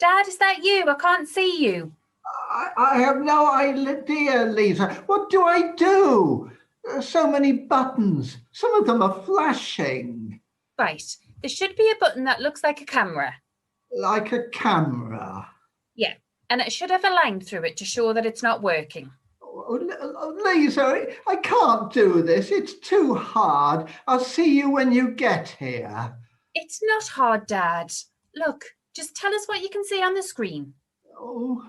Dad, is that you? I can't see you. I have no idea, Lisa. What do I do? So many buttons. Some of them are flashing. Right, there should be a button that looks like a camera. Like a camera. Yeah, and it should have a line through it to show that it's not working. Lisa, I can't do this. It's too hard. I'll see you when you get here. It's not hard, Dad. Look, just tell us what you can see on the screen. Oh,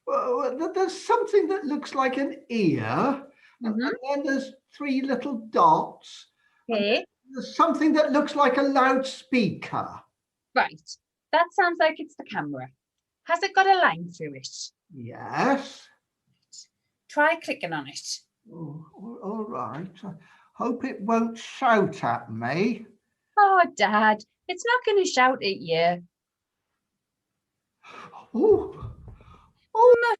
well, there's something that looks like an ear, and then there's 3 little dots. Okay. There's something that looks like a loudspeaker. Right, that sounds like it's the camera. Has it got a line through it? Yes. Try clicking on it. Oh, all right. I hope it won't shout at me. Oh, Dad, it's not going to shout at you. Oh, Much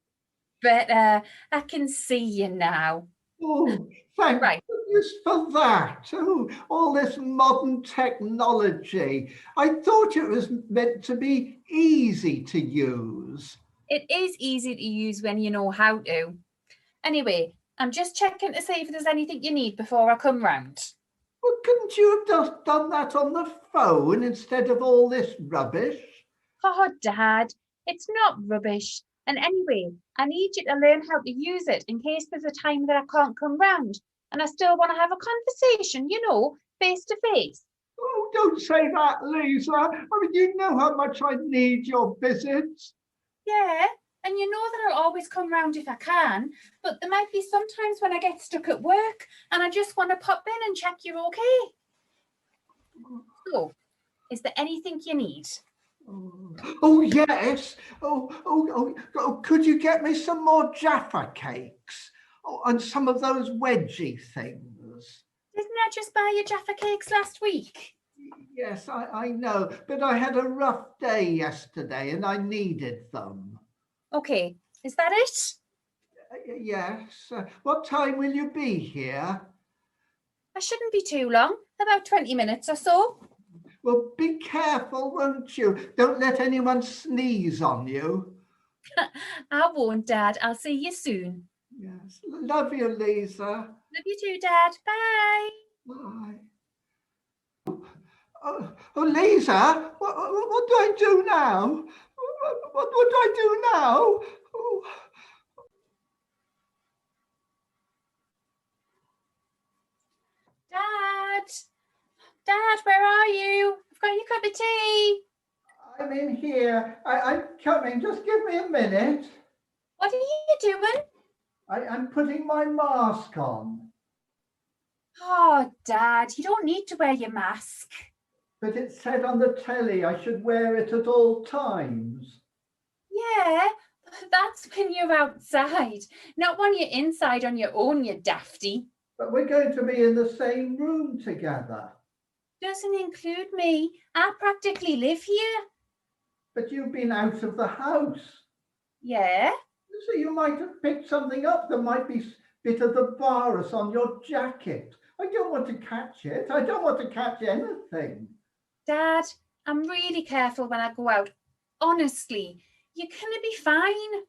better. I can see you now. oh, thank goodness for that. Oh, all this modern technology. I thought it was meant to be easy to use. It is easy to use when you know how to. Anyway, I'm just checking to see if there's anything you need before I come round. Well, couldn't you have just done that on the phone instead of all this rubbish? Oh, Dad, it's not rubbish. And anyway, I need you to learn how to use it in case there's a time that I can't come round and I still want to have a conversation, face to face. Oh, don't say that, Lisa. I mean, you know how much I need your visits. Yeah, and you know that I'll always come round if I can, but there might be some times when I get stuck at work and I just want to pop in and check you're okay. So, is there anything you need? Oh, yes. Oh, could you get me some more Jaffa cakes? Oh, and some of those wedgie things. Didn't I just buy you Jaffa cakes last week? Yes, I know, but I had a rough day yesterday and I needed them. Okay, is that it? Yes. What time will you be here? I shouldn't be too long, about 20 minutes or so. Well, be careful, won't you? Don't let anyone sneeze on you. I won't, Dad. I'll see you soon. Yes. Love you, Lisa. Love you too, Dad. Bye. Bye. Oh, Lisa, what do I do now? What do I do now? Oh. Dad, where are you? I've got your cup of tea. I'm in here. I'm coming. Just give me a minute. What are you doing? I'm putting my mask on. Oh, Dad, you don't need to wear your mask. But it said on the telly I should wear it at all times. Yeah, that's when you're outside, not when you're inside on your own, you dafty. But we're going to be in the same room together. Doesn't include me. I practically live here. But you've been out of the house. Yeah. So you might have picked something up. There might be a bit of the virus on your jacket. I don't want to catch it. I don't want to catch anything. Dad, I'm really careful when I go out. Honestly, you're going to be fine.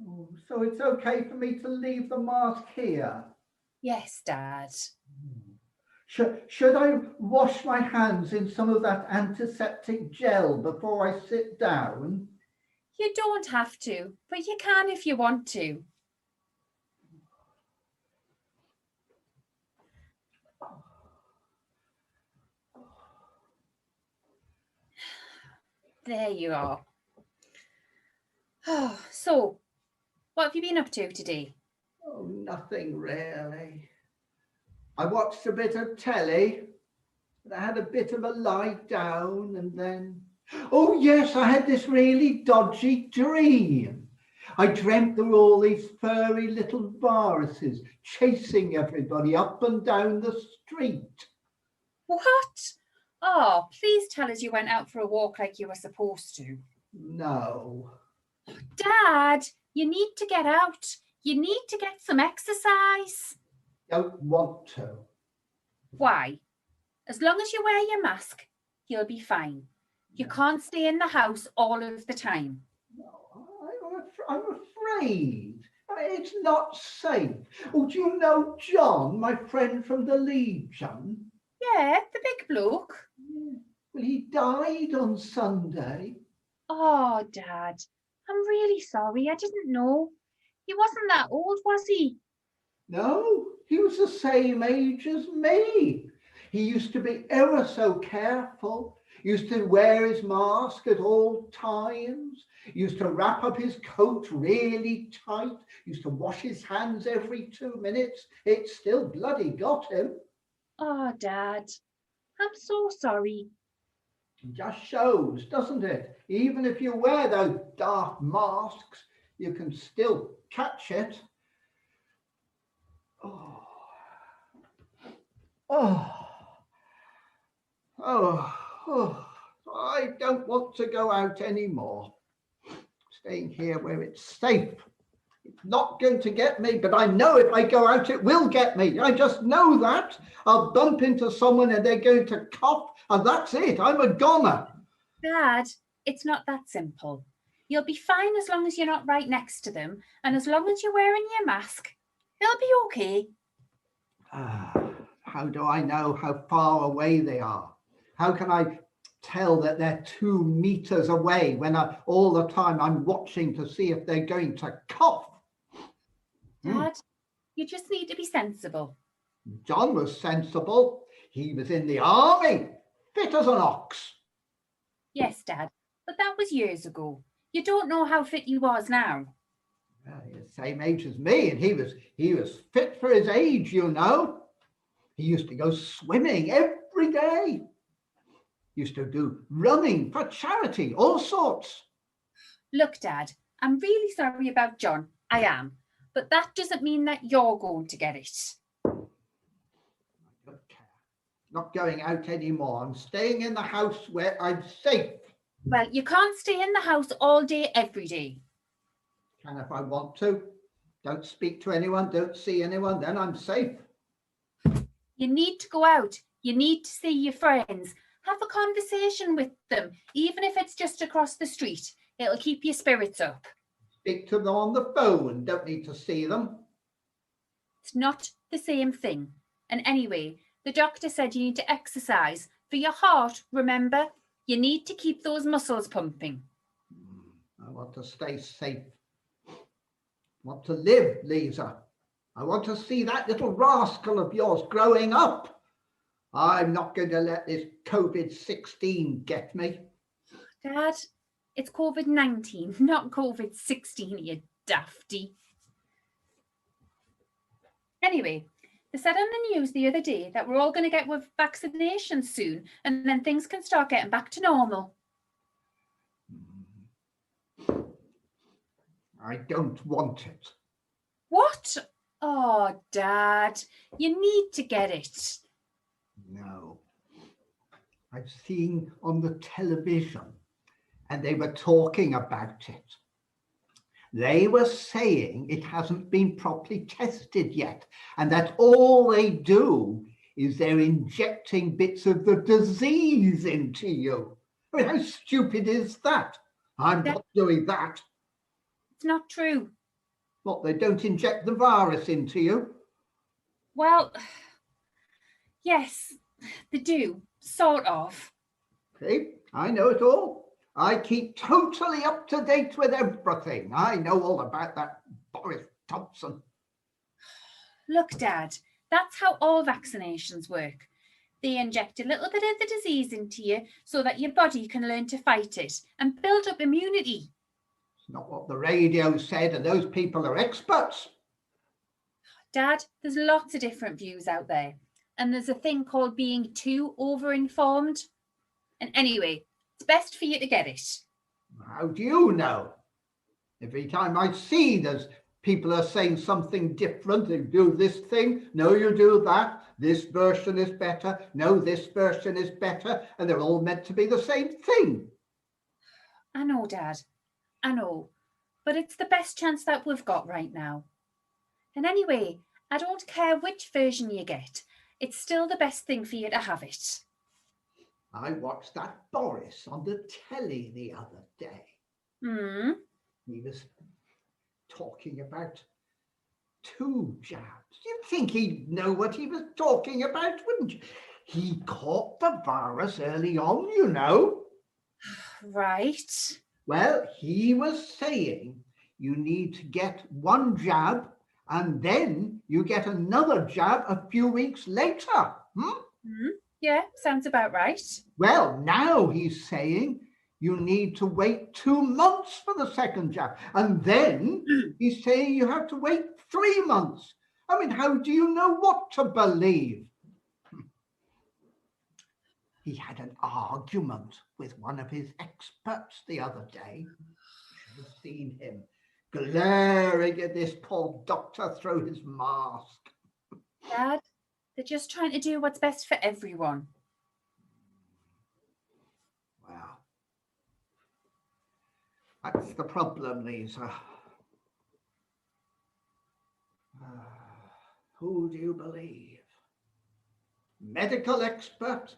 Oh, so it's okay for me to leave the mask here? Yes, Dad. Should I wash my hands in some of that antiseptic gel before I sit down? You don't have to, but you can if you want to. There you are. Oh, so, what have you been up to today? Oh, nothing really. I watched a bit of telly. I had a bit of a lie down and then... Oh, yes, I had this really dodgy dream. I dreamt there were all these furry little viruses chasing everybody up and down the street. What? Oh, please tell us you went out for a walk like you were supposed to. No. Dad, you need to get out. You need to get some exercise. Don't want to. Why? As long as you wear your mask, you'll be fine. You can't stay in the house all of the time. I'm afraid. It's not safe. Oh, do you know John, my friend from the Legion? Yeah, the big bloke. Yeah. Well, he died on Sunday. Oh, Dad, I'm really sorry. I didn't know. He wasn't that old, was he? No, he was the same age as me. He used to be ever so careful, used to wear his mask at all times, used to wrap up his coat really tight, used to wash his hands every 2 minutes. It still bloody got him. Oh, Dad, I'm so sorry. It just shows, doesn't it? Even if you wear those dark masks, you can still catch it. Oh, oh, oh. I don't want to go out anymore. Staying here where it's safe. It's not going to get me, but I know if I go out, it will get me. I just know that. I'll bump into someone and they're going to cough, and that's it. I'm a goner. Dad, it's not that simple. You'll be fine as long as you're not right next to them, and as long as you're wearing your mask, they'll be okay. How do I know how far away they are? How can I tell that they're 2 meters away when all the time I'm watching to see if they're going to cough? Dad, you just need to be sensible. John was sensible. He was in the army, fit as an ox. Yes, Dad, but that was years ago. You don't know how fit he was now. He's the same age as me, and he was fit for his age, you know. He used to go swimming every day. Used to do running for charity, all sorts. Look, Dad, I'm really sorry about John. I am. But that doesn't mean that you're going to get it. I don't care. Not going out anymore. I'm staying in the house where I'm safe. Well, you can't stay in the house all day, every day. Can if I want to. Don't speak to anyone, don't see anyone, then I'm safe. You need to go out. You need to see your friends. Have a conversation with them, even if it's just across the street. It'll keep your spirits up. Speak to them on the phone, don't need to see them. It's not the same thing. And anyway, the doctor said you need to exercise. For your heart, remember, you need to keep those muscles pumping. I want to stay safe. I want to live, Lisa. I want to see that little rascal of yours growing up. I'm not going to let this COVID-16 get me. Dad, it's COVID-19, not COVID-16, you dafty. Anyway, they said on the news the other day that we're all going to get vaccinations soon, and then things can start getting back to normal. I don't want it. What? Oh, Dad, you need to get it. No. I've seen on the television, and they were talking about it. They were saying it hasn't been properly tested yet, and that all they do is they're injecting bits of the disease into you. I mean, how stupid is that? I'm not doing that. It's not true. What, they don't inject the virus into you? Well, yes, they do, sort of. See, I know it all. I keep totally up to date with everything. I know all about that Boris Thompson. Look, Dad, that's how all vaccinations work. They inject a little bit of the disease into you so that your body can learn to fight it and build up immunity. It's not what the radio said, and those people are experts. Dad, there's lots of different views out there, and there's a thing called being too over-informed. And anyway, it's best for you to get it. How do you know? Every time I see there's people are saying something different. They do this thing. No, you do that. This version is better. No, this version is better. And they're all meant to be the same thing. I know, Dad. I know. But it's the best chance that we've got right now. And anyway, I don't care which version you get. It's still the best thing for you to have it. I watched that Boris on the telly the other day. Hmm? He was talking about 2 jabs. You'd think he'd know what he was talking about, wouldn't you? He caught the virus early on, you know. Right. Well, he was saying you need to get 1 jab and then you get another jab a few weeks later. Yeah, sounds about right. Well, now he's saying you need to wait 2 months for the second jab. And then he's saying you have to wait 3 months. I mean, how do you know what to believe? He had an argument with one of his experts the other day. You should have seen him glaring at this poor doctor through his mask. Dad, they're just trying to do what's best for everyone. Well, that's the problem, Lisa. Who do you believe? Medical expert?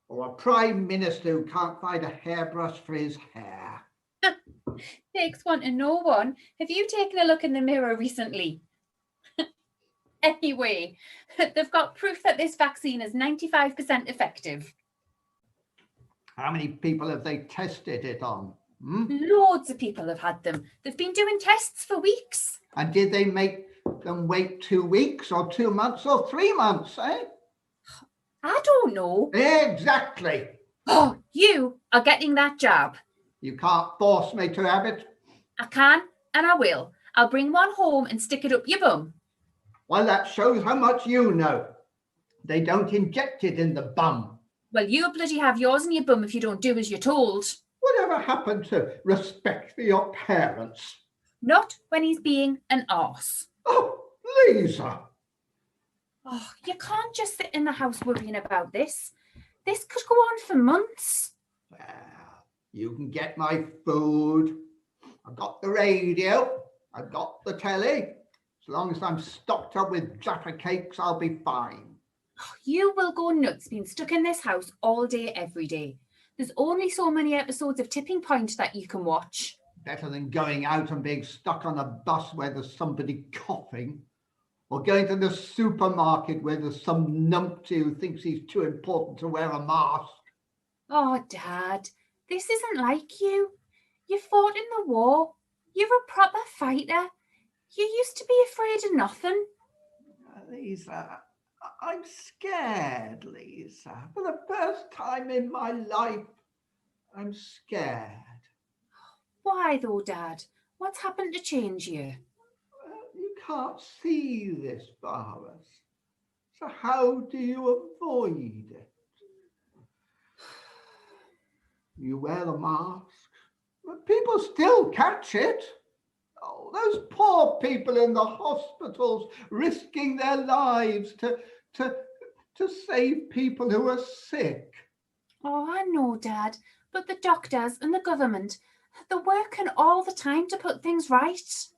Or a prime minister who can't find a hairbrush for his hair? Takes one to know one. Have you taken a look in the mirror recently? Anyway, they've got proof that this vaccine is 95% effective. How many people have they tested it on? Loads of people have had them. They've been doing tests for weeks. And did they make them wait 2 weeks or 2 months or 3 months, eh? I don't know. Exactly. Oh, you are getting that jab. You can't force me to have it. I can and I will. I'll bring one home and stick it up your bum. Well, that shows how much you know. They don't inject it in the bum. Well, you'll bloody have yours in your bum if you don't do as you're told. Whatever happened to respect for your parents? Not when he's being an arse. Oh, Lisa. Oh, you can't just sit in the house worrying about this. This could go on for months. Well, you can get my food. I've got the radio. I've got the telly. As long as I'm stocked up with Jaffa cakes, I'll be fine. You will go nuts being stuck in this house all day, every day. There's only so many episodes of Tipping Point that you can watch. Better than going out and being stuck on a bus where there's somebody coughing, or going to the supermarket where there's some numpty who thinks he's too important to wear a mask. Oh, Dad, this isn't like you. You fought in the war. You're a proper fighter. You used to be afraid of nothing. Lisa, I'm scared, Lisa. For the first time in my life, I'm scared. Why though, Dad? What's happened to change you? Well, you can't see this virus. So how do you avoid it? You wear the mask, but people still catch it. Oh, those poor people in the hospitals risking their lives to save people who are sick. Oh, I know, Dad, but the doctors and the government, they're working all the time to put things right.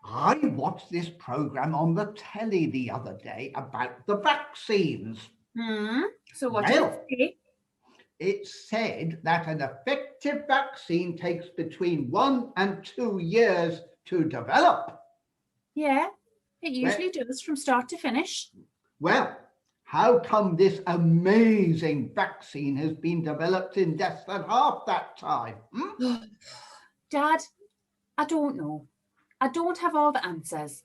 I watched this program on the telly the other day about the vaccines. So what did it say? It said that an effective vaccine takes between 1 and 2 years to develop. Yeah, it usually does from start to finish. Well, how come this amazing vaccine has been developed in less than half that time? Dad, I don't know. I don't have all the answers.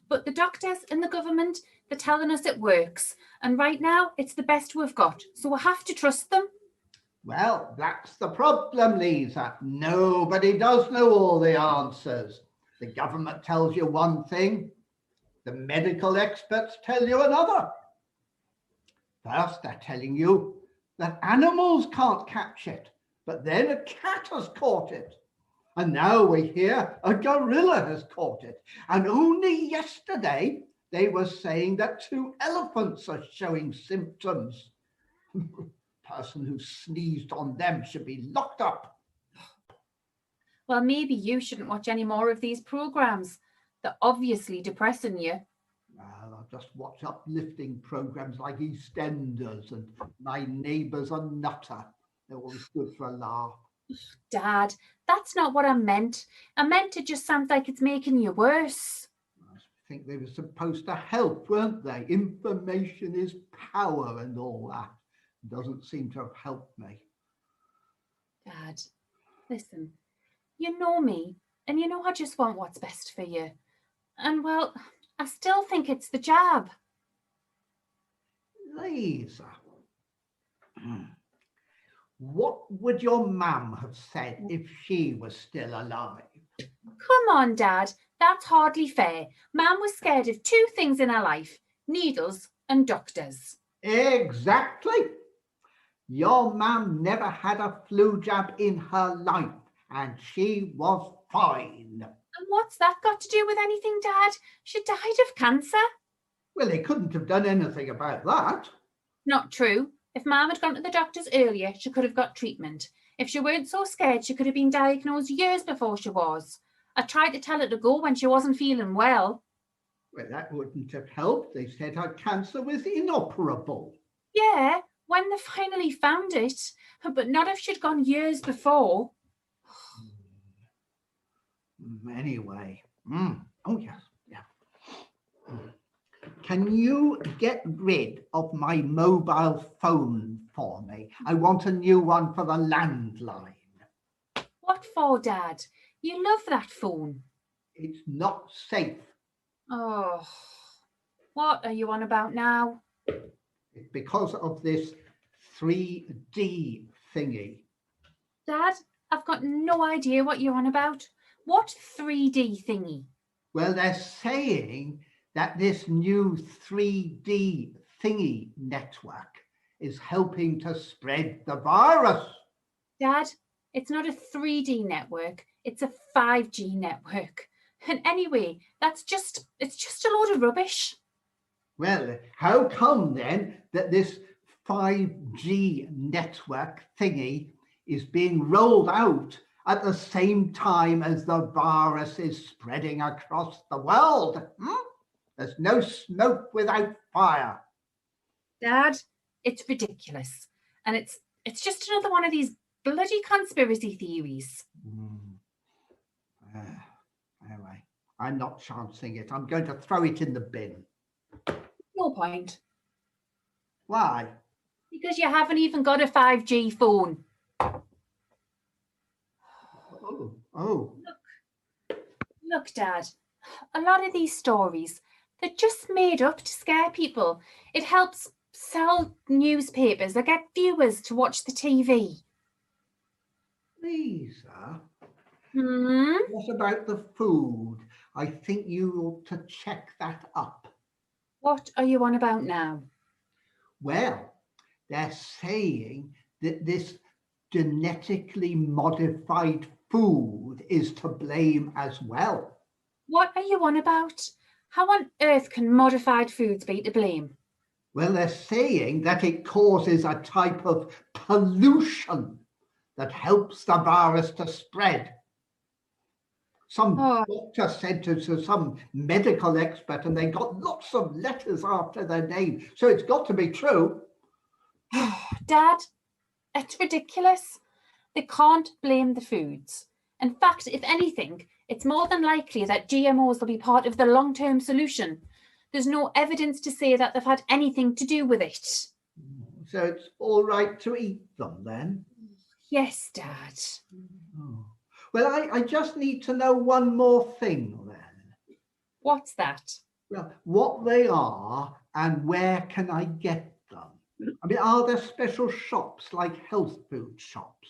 But the doctors and the government, they're telling us it works. And right now, it's the best we've got. So we have to trust them. Well, that's the problem, Lisa. Nobody does know all the answers. The government tells you one thing. The medical experts tell you another. First, they're telling you that animals can't catch it, but then a cat has caught it. And now we hear a gorilla has caught it. And only yesterday, they were saying that 2 elephants are showing symptoms. Person who sneezed on them should be locked up. Well, maybe you shouldn't watch any more of these programs. They're obviously depressing you. Well, I'll just watch uplifting programs like EastEnders and My Neighbour's a Nutter. They're always good for a laugh. Dad, that's not what I meant. I meant it just sounds like it's making you worse. I think they were supposed to help, weren't they? Information is power and all that. Doesn't seem to have helped me. Dad, listen, you know me, and you know I just want what's best for you. And well, I still think it's the jab. Lisa, what would your mum have said if she was still alive? Come on, Dad, that's hardly fair. Mum was scared of two things in her life, needles and doctors. Exactly. Your mum never had a flu jab in her life, and she was fine. And what's that got to do with anything, Dad? She died of cancer. Well, they couldn't have done anything about that. Not true. If Mum had gone to the doctors earlier, she could have got treatment. If she weren't so scared, she could have been diagnosed years before she was. I tried to tell her to go when she wasn't feeling well. Well, that wouldn't have helped. They said her cancer was inoperable. Yeah, when they finally found it, but not if she'd gone years before. Anyway, oh yes, yeah. Can you get rid of my mobile phone for me? I want a new one for the landline. What for, Dad? You love that phone. It's not safe. Oh, what are you on about now? It's because of this 3D thingy. Dad, I've got no idea what you're on about. What 3D thingy? Well, they're saying that this new 3D thingy network is helping to spread the virus. Dad, it's not a 3D network, it's a 5G network. And anyway, it's just a load of rubbish. Well, how come then that this 5G network thingy is being rolled out at the same time as the virus is spreading across the world? There's no smoke without fire. Dad, it's ridiculous. And it's just another one of these bloody conspiracy theories. Anyway, I'm not chancing it. I'm going to throw it in the bin. No point. Why? Because you haven't even got a 5G phone. Oh. Look, Dad, a lot of these stories, they're just made up to scare people. It helps sell newspapers or get viewers to watch the TV. Lisa, Hmm? what about the food? I think you ought to check that up. What are you on about now? Well, they're saying that this genetically modified food is to blame as well. What are you on about? How on earth can modified foods be to blame? Well, they're saying that it causes a type of pollution that helps the virus to spread. Some doctor said to some medical expert, and they got lots of letters after their name. So it's got to be true. Dad, it's ridiculous. They can't blame the foods. In fact, if anything, it's more than likely that GMOs will be part of the long-term solution. There's no evidence to say that they've had anything to do with it. So it's all right to eat them then? Yes, Dad. Oh. Well, I just need to know one more thing then. What's that? Well, what they are and where can I get them? I mean, are there special shops like health food shops?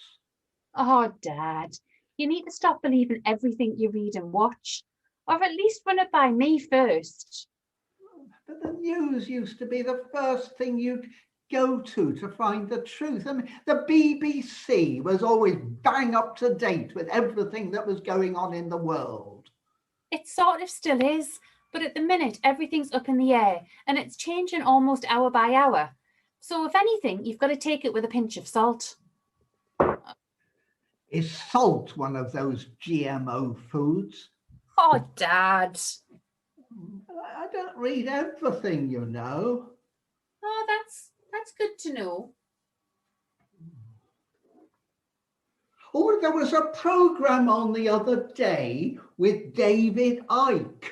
Oh, Dad, you need to stop believing everything you read and watch, or at least run it by me first. But the news used to be the first thing you'd go to find the truth. I mean, the BBC was always bang up to date with everything that was going on in the world. It sort of still is, but at the minute everything's up in the air and it's changing almost hour by hour. So if anything, you've got to take it with a pinch of salt. Is salt one of those GMO foods? Oh, Dad. I don't read everything, you know. Oh, that's good to know. Oh, there was a program on the other day with David Icke.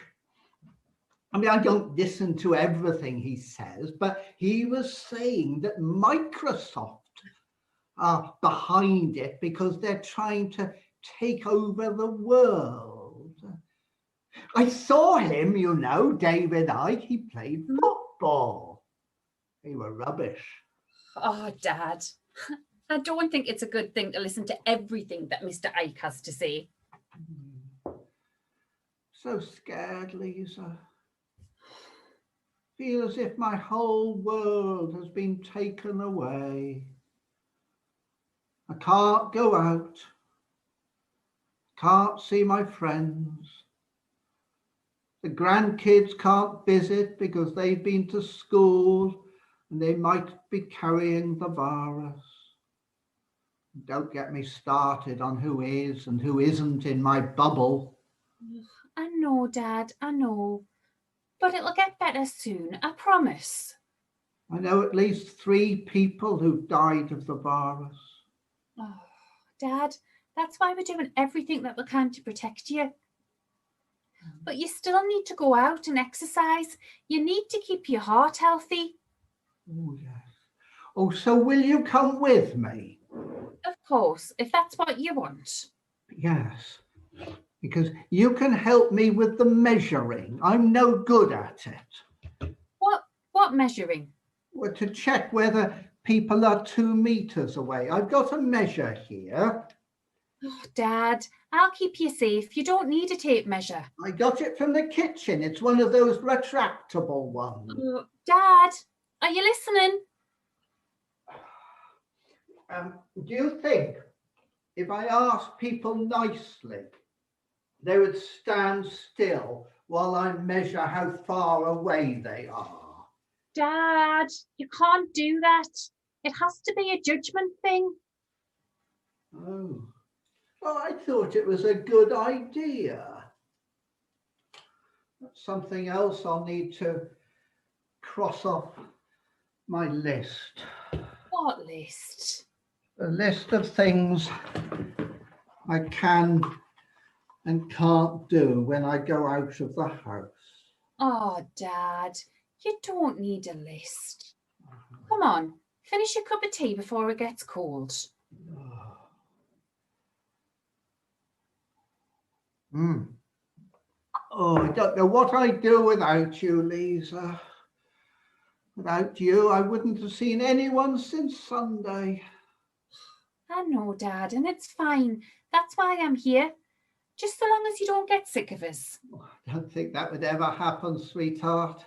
I mean, I don't listen to everything he says, but he was saying that Microsoft are behind it because they're trying to take over the world. I saw him, you know, David Icke, he played football. They were rubbish. Oh, Dad, I don't think it's a good thing to listen to everything that Mr. Icke has to say. So scared, Lisa. Feel as if my whole world has been taken away. I can't go out. Can't see my friends. The grandkids can't visit because they've been to school and they might be carrying the virus. Don't get me started on who is and who isn't in my bubble. I know, Dad, I know. But it'll get better soon, I promise. I know at least 3 people who've died of the virus. Oh, Dad, that's why we're doing everything that we can to protect you. But you still need to go out and exercise. You need to keep your heart healthy. Oh, yes. Oh, so will you come with me? Of course, if that's what you want. Yes, because you can help me with the measuring. I'm no good at it. What measuring? Well, to check whether people are 2 meters away. I've got a measure here. Oh, Dad, I'll keep you safe. You don't need a tape measure. I got it from the kitchen. It's one of those retractable ones. Dad, are you listening? Do you think if I asked people nicely, they would stand still while I measure how far away they are? Dad, you can't do that. It has to be a judgment thing. Oh, well, I thought it was a good idea. That's something else I'll need to cross off my list. What list? A list of things I can and can't do when I go out of the house. Oh, Dad, you don't need a list. Come on, finish your cup of tea before it gets cold. Oh, I don't know what I'd do without you, Lisa. Without you, I wouldn't have seen anyone since Sunday. I know, Dad, and it's fine. That's why I'm here. Just so long as you don't get sick of us. I don't think that would ever happen, sweetheart.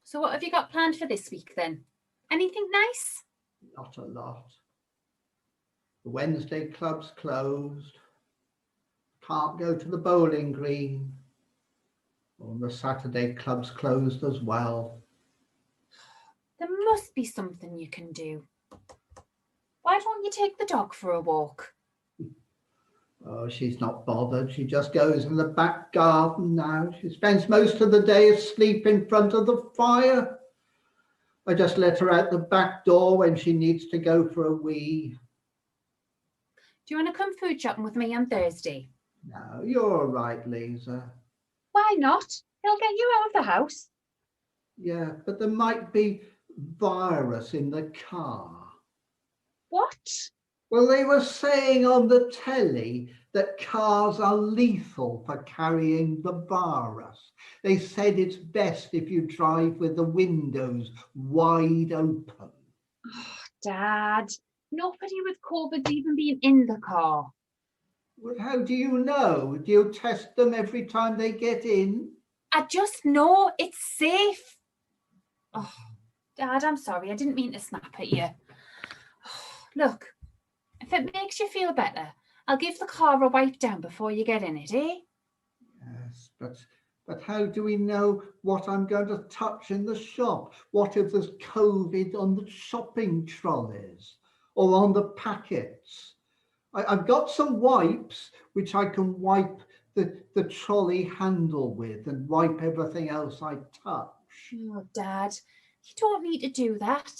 So what have you got planned for this week then? Anything nice? Not a lot. The Wednesday club's closed. Can't go to the bowling green. Well, the Saturday club's closed as well. There must be something you can do. Why don't you take the dog for a walk? Oh, she's not bothered. She just goes in the back garden now. She spends most of the day asleep in front of the fire. I just let her out the back door when she needs to go for a wee. Do you want to come food shopping with me on Thursday? No, you're all right, Lisa. Why not? He'll get you out of the house. Yeah, but there might be virus in the car. What? Well, they were saying on the telly that cars are lethal for carrying the virus. They said it's best if you drive with the windows wide open. Oh, Dad, nobody with COVID's even been in the car. Well, how do you know? Do you test them every time they get in? I just know it's safe. Oh, Dad, I'm sorry. I didn't mean to snap at you. Look, if it makes you feel better, I'll give the car a wipe down before you get in it, eh? Yes, but how do we know what I'm going to touch in the shop? What if there's COVID on the shopping trolleys or on the packets? I've got some wipes which I can wipe the trolley handle with and wipe everything else I touch. Oh, Dad, you don't need to do that.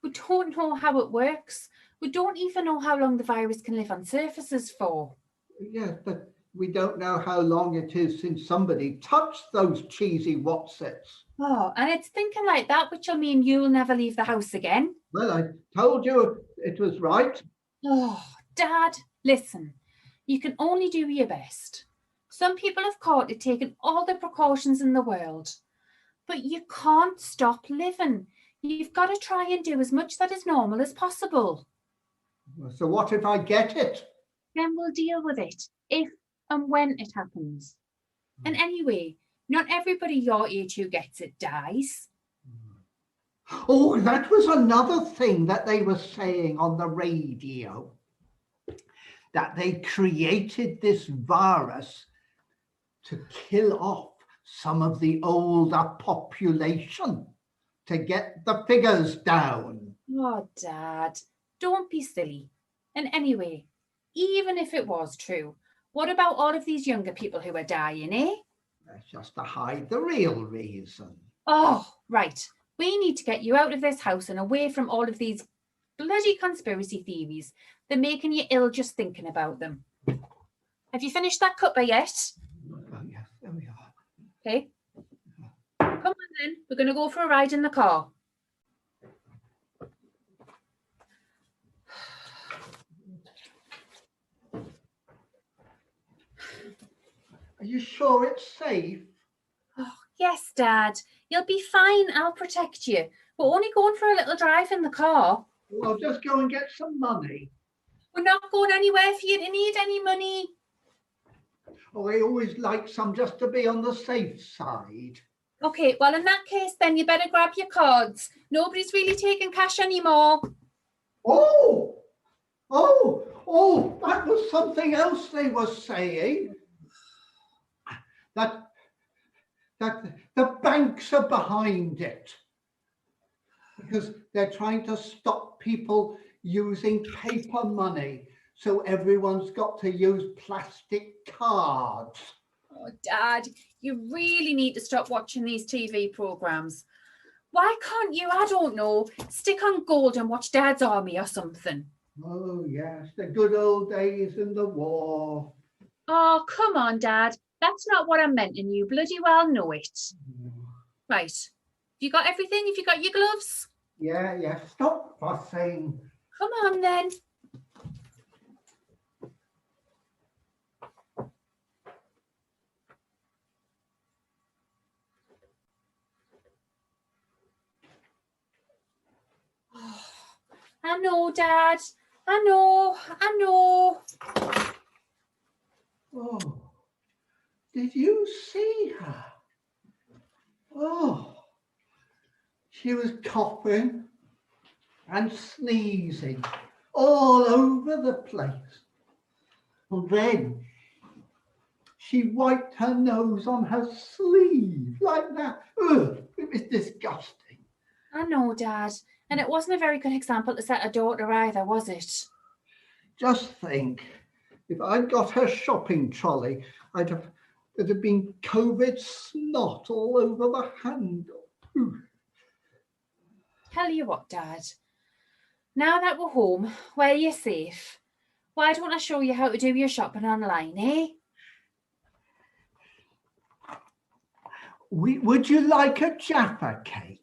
We don't know how it works. We don't even know how long the virus can live on surfaces for. Yes, but we don't know how long it is since somebody touched those cheesy Wotsits. Oh, and it's thinking like that, which will mean you'll never leave the house again. Well, I told you it was right. Oh, Dad, listen, you can only do your best. Some people have caught it taking all the precautions in the world, but you can't stop living. You've got to try and do as much that is normal as possible. So what if I get it? Then we'll deal with it if and when it happens. And anyway, not everybody your age who gets it dies. Oh, that was another thing that they were saying on the radio, that they created this virus to kill off some of the older population to get the figures down. Oh, Dad, don't be silly. And anyway, even if it was true, what about all of these younger people who are dying, eh? That's just to hide the real reason. Oh, right. We need to get you out of this house and away from all of these bloody conspiracy theories. They're making you ill just thinking about them. Have you finished that cuppa yet? Oh, yes, there we are. Okay. Come on then. We're going to go for a ride in the car. Are you sure it's safe? Oh, yes, Dad. You'll be fine. I'll protect you. We're only going for a little drive in the car. Well, I'll just go and get some money. We're not going anywhere for you to need any money. Oh, I always like some just to be on the safe side. Okay, well, in that case, then you better grab your cards. Nobody's really taking cash anymore. Oh, that was something else they were saying. That the banks are behind it because they're trying to stop people using paper money. So everyone's got to use plastic cards. Oh, Dad, you really need to stop watching these TV programmes. Why can't you, I don't know, stick on gold and watch Dad's Army or something? Oh, yes, the good old days in the war. Oh, come on, Dad. That's not what I meant, and you bloody well know it. Right. Have you got everything? Have you got your gloves? Yeah, stop fussing. Come on then. I know, Dad. I know. Oh, did you see her? Oh, she was coughing and sneezing all over the place. And then she wiped her nose on her sleeve like that. Ugh, it was disgusting. I know, Dad. And it wasn't a very good example to set a daughter either, was it? Just think, if I'd got her shopping trolley, there'd have been COVID snot all over the handle. Ooh. Tell you what, Dad. Now that we're home, where you're safe, why don't I show you how to do your shopping online, eh? Would you like a Jaffa cake?